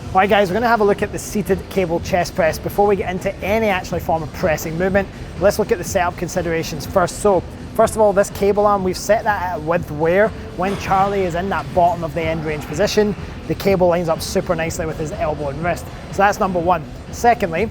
Alright guys, we're going to have a look at the seated cable chest press. Before we get into any actual form of pressing movement, let's look at the setup considerations first. So, first of all, this cable arm, we've set that at a width where when Charlie is in that bottom of the end range position, the cable lines up super nicely with his elbow and wrist. So that's number one. Secondly,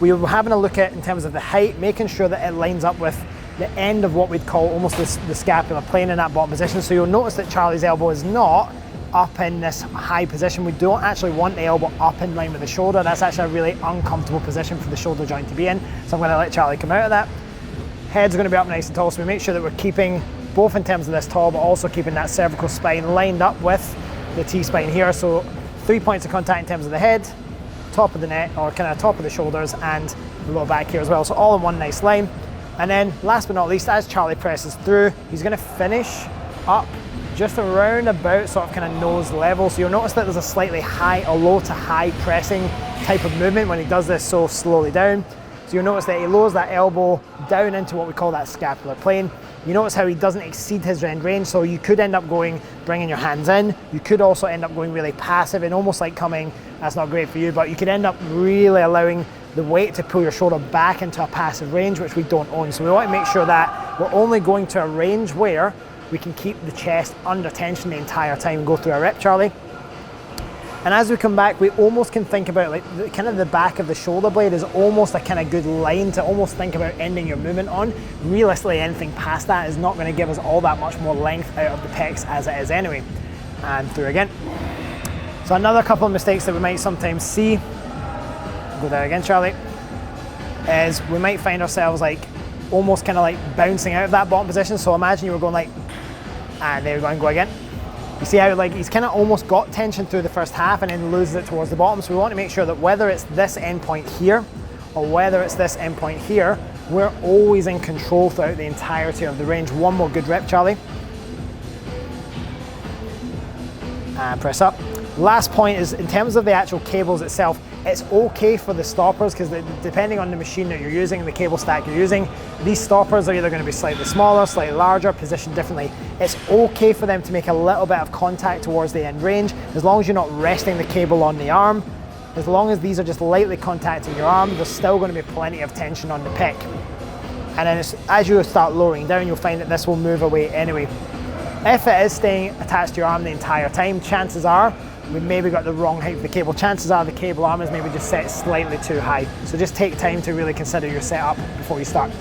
we were having a look at, in terms of the height, making sure that it lines up with the end of what we'd call almost the scapular plane in that bottom position. So you'll notice that Charlie's elbow is not up in this high position. We don't actually want the elbow up in line with the shoulder. That's actually a really uncomfortable position for the shoulder joint to be in. So I'm going to let Charlie come out of that. Head's going to be up nice and tall, so we make sure that we're keeping both in terms of this tall, but also keeping that cervical spine lined up with the T-spine here. So 3 points of contact in terms of the head, top of the neck, or kind of top of the shoulders, and the lower back here as well. So all in one nice line. And then last but not least, as Charlie presses through, he's going to finish up just around about sort of kind of nose level. So you'll notice that there's a slightly high or low to high pressing type of movement when he does this so slowly down. So you'll notice that he lowers that elbow down into what we call that scapular plane. You notice how he doesn't exceed his end range, so you could end up bringing your hands in. You could also end up going really passive and almost like coming, that's not great for you, but you could end up really allowing the weight to pull your shoulder back into a passive range, which we don't own. So we want to make sure that we're only going to a range where we can keep the chest under tension the entire time and go through our rep, Charlie. And as we come back, we almost can think about like kind of the back of the shoulder blade is almost a kind of good line to almost think about ending your movement on. Realistically, anything past that is not going to give us all that much more length out of the pecs as it is anyway. And through again. So another couple of mistakes that we might sometimes see, go there again, Charlie, is we might find ourselves like almost kind of like bouncing out of that bottom position. So imagine you were going like, and there we go, and go again. You see how like he's kind of almost got tension through the first half and then loses it towards the bottom. So we want to make sure that whether it's this end point here or whether it's this end point here, we're always in control throughout the entirety of the range. One more good rep, Charlie. And press up. Last point is in terms of the actual cables itself, it's okay for the stoppers because depending on the machine that you're using, the cable stack you're using, these stoppers are either going to be slightly smaller, slightly larger, positioned differently. It's okay for them to make a little bit of contact towards the end range as long as you're not resting the cable on the arm. As long as these are just lightly contacting your arm, there's still going to be plenty of tension on the pec. And then as you start lowering down, you'll find that this will move away anyway. If it is staying attached to your arm the entire time, chances are we've maybe got the wrong height of the cable. Chances are the cable arm is maybe just set slightly too high. So just take time to really consider your setup before you start.